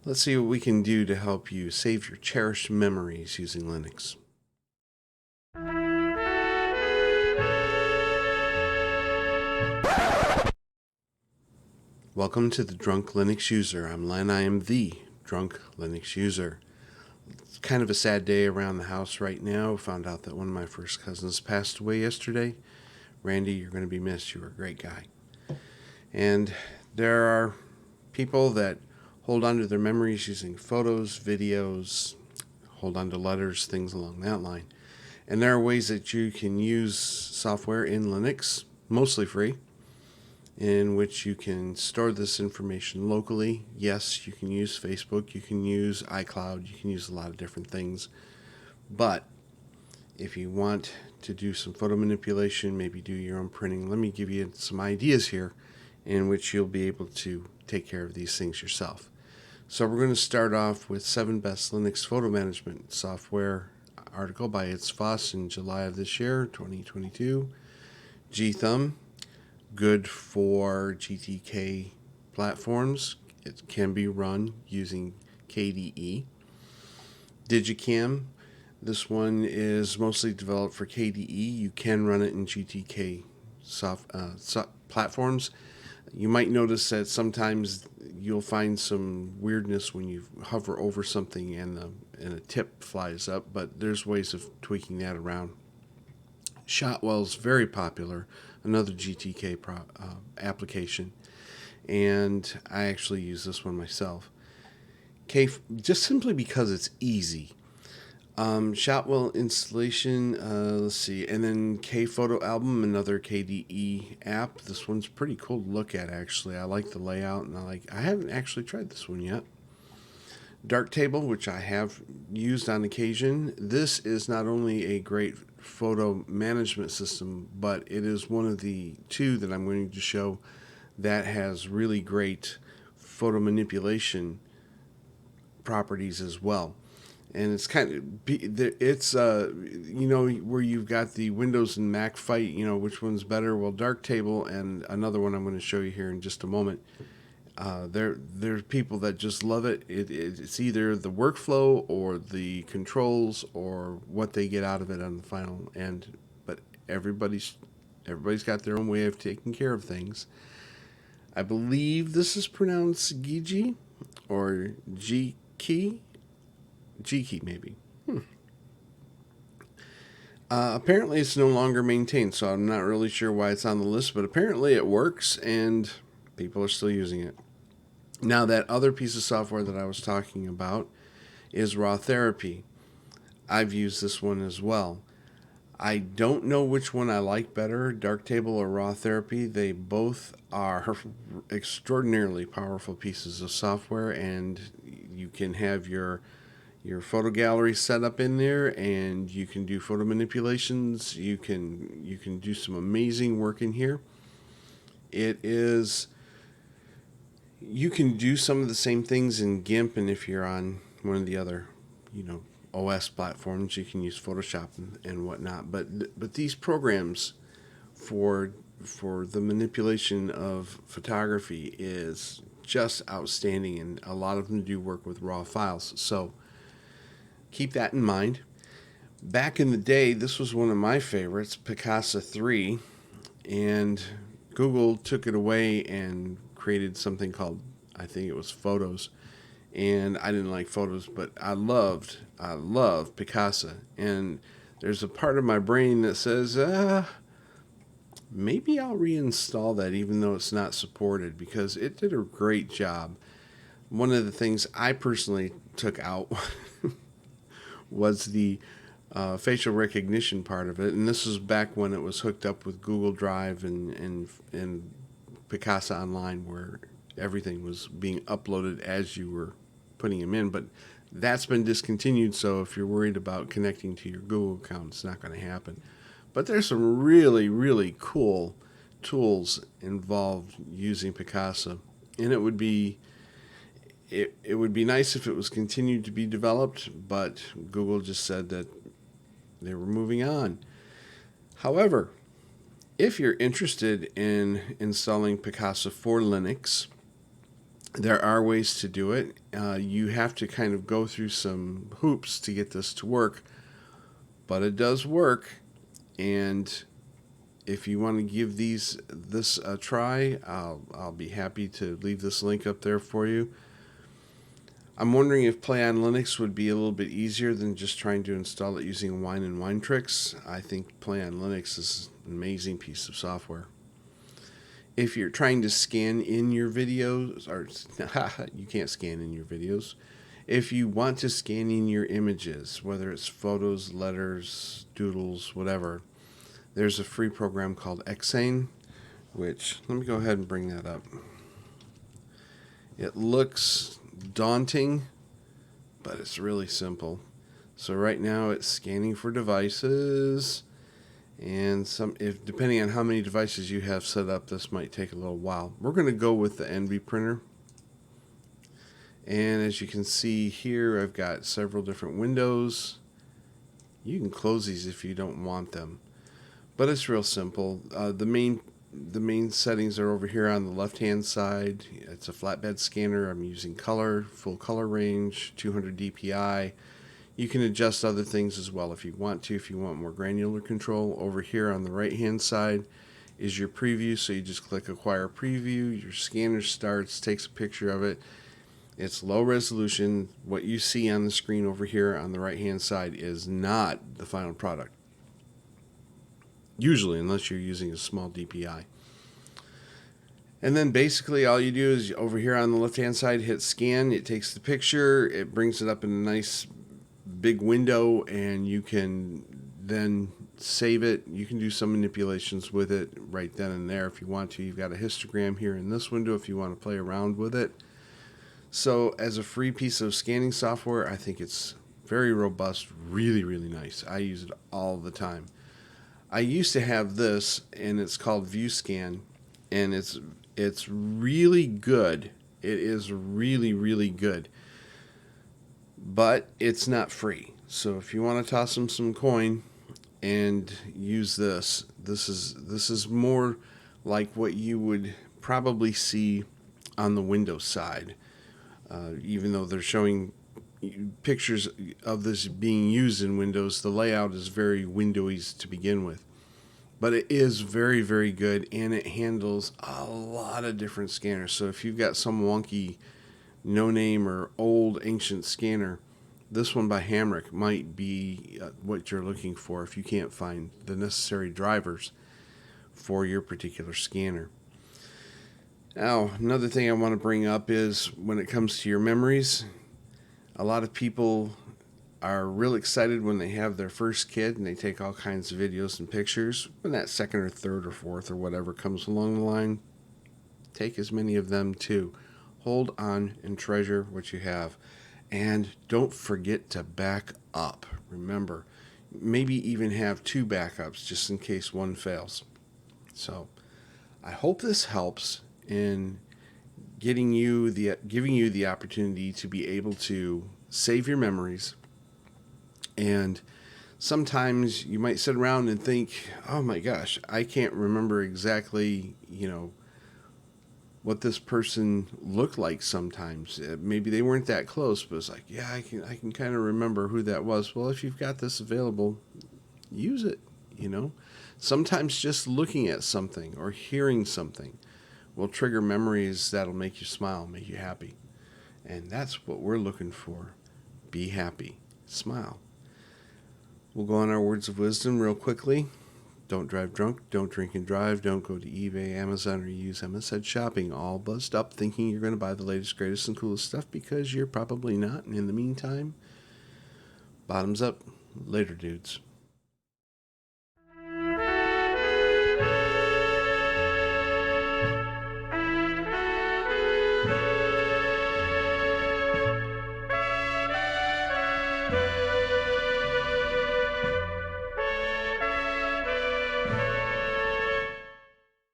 Let's see what we can do to help you save your cherished memories using Linux. Welcome to the Drunk Linux User. I'm Len. I am the Drunk Linux User. It's kind of a sad day around the house right now. Found out that one of my first cousins passed away yesterday. Randy, you're going to be missed. You were a great guy. And there are people that hold on to their memories using photos, videos, hold on to letters, things along that line. And there are ways that you can use software in Linux, mostly free, in which you can store this information locally. Yes, you can use Facebook, you can use iCloud, you can use a lot of different things. But if you want to do some photo manipulation, maybe do your own printing, let me give you some ideas here in which you'll be able to take care of these things yourself. So we're going to start off with 7 Best Linux Photo Management Software article by It's Foss in July of this year, 2022. gthumb, good for GTK platforms. It can be run using KDE. Digicam, this one is mostly developed for KDE. You can run it in GTK platforms. You might notice that sometimes you'll find some weirdness when you hover over something and a tip flies up, but there's ways of tweaking that around. Shotwell's very popular, another GTK application, and I actually use this one myself. Just simply because it's easy. Shotwell installation, let's see, and then Photo Album, another KDE app. This one's pretty cool to look at, actually. I like the layout, and I haven't actually tried this one yet. Darktable, which I have used on occasion. This is not only a great photo management system, but it is one of the 2 that I'm going to show that has really great photo manipulation properties as well. And it's kind of, it's, where you've got the Windows and Mac fight, which one's better. Well, Darktable and another one I'm going to show you here in just a moment. There's people that just love it. It's either the workflow or the controls or what they get out of it on the final end. But everybody's got their own way of taking care of things. I believe this is pronounced Gigi or G-Key. G-Key, maybe. Apparently it's no longer maintained, so I'm not really sure why it's on the list, but apparently it works and people are still using it. Now, that other piece of software that I was talking about is Raw Therapy. I've used this one as well. I don't know which one I like better, Darktable or Raw Therapy. They both are extraordinarily powerful pieces of software, and you can have your photo gallery set up in there, and you can do photo manipulations. You can do some amazing work in here. You can do some of the same things in GIMP, and if you're on one of the other, OS platforms, you can use Photoshop and whatnot. But these programs for the manipulation of photography is just outstanding, and a lot of them do work with raw files. So keep that in mind. Back in the day, this was one of my favorites, Picasa 3, and Google took it away and created something called, I think it was Photos, and I didn't like Photos, but I love Picasa, and there's a part of my brain that says, maybe I'll reinstall that even though it's not supported, because it did a great job. One of the things I personally took out was the facial recognition part of it, and this was back when it was hooked up with Google Drive and Picasa Online, where everything was being uploaded as you were putting them in. But that's been discontinued, so if you're worried about connecting to your Google account, it's not going to happen. But there's some really, really cool tools involved using Picasa, and it would be nice if it was continued to be developed, but Google just said that they were moving on. However, if you're interested in installing Picasa for Linux, There are ways to do it. You have to kind of go through some hoops to get this to work, but it does work. And if you want to give this a try, I'll be happy to leave this link up there for you. I'm wondering if Play on Linux would be a little bit easier than just trying to install it using Wine and Wine Tricks. I think Play on Linux is an amazing piece of software. If you're trying to scan in your videos, or you can't scan in your videos. If you want to scan in your images, whether it's photos, letters, doodles, whatever, there's a free program called Xane, which, let me go ahead and bring that up. It looks daunting, but it's really simple. So right now it's scanning for devices, and depending on how many devices you have set up, this might take a little while. We're going to go with the Envy printer. And as you can see here, I've got several different windows. You can close these if you don't want them, but it's real simple. The main settings are over here on the left hand side. It's a flatbed scanner. I'm using color, full color range, 200 dpi. You can adjust other things as well if you want to, if you want more granular control. Over here on the right hand side is your preview, so you just click acquire preview. Your scanner starts, takes a picture of it. It's low resolution. What you see on the screen over here on the right hand side is not the final product, usually, unless you're using a small DPI. And then basically all you do is over here on the left hand side, hit scan. It takes the picture, it brings it up in a nice big window, and you can then save it. You can do some manipulations with it right then and there if you want to. You've got a histogram here in this window if you want to play around with it. So as a free piece of scanning software, I think it's very robust, really, really nice. I use it all the time. I used to have this, and it's called ViewScan, and it's really good. It is really, really good. But it's not free. So if you want to toss them some coin and use this is more like what you would probably see on the Windows side. Even though they're showing pictures of this being used in Windows, the layout is very Windowy to begin with. But it is very, very good, and it handles a lot of different scanners. So if you've got some wonky, no-name or old ancient scanner, this one by Hamrick might be what you're looking for if you can't find the necessary drivers for your particular scanner. Now, another thing I want to bring up is when it comes to your memories, a lot of people are real excited when they have their first kid and they take all kinds of videos and pictures. When that second or third or fourth or whatever comes along the line, take as many of them too. Hold on and treasure what you have. And don't forget to back up. Remember, maybe even have 2 backups just in case one fails. So, I hope this helps in giving you the opportunity to be able to save your memories. And sometimes you might sit around and think, oh my gosh, I can't remember exactly, what this person looked like sometimes. Maybe they weren't that close, but it's like, yeah, I can kind of remember who that was. Well, if you've got this available, use it, Sometimes just looking at something or hearing something will trigger memories that'll make you smile, make you happy. And that's what we're looking for. Be happy. Smile. We'll go on our words of wisdom real quickly. Don't drive drunk, don't drink and drive, don't go to eBay, Amazon, or use MSN shopping all buzzed up thinking you're going to buy the latest, greatest, and coolest stuff because you're probably not. And in the meantime, bottoms up. Later, dudes.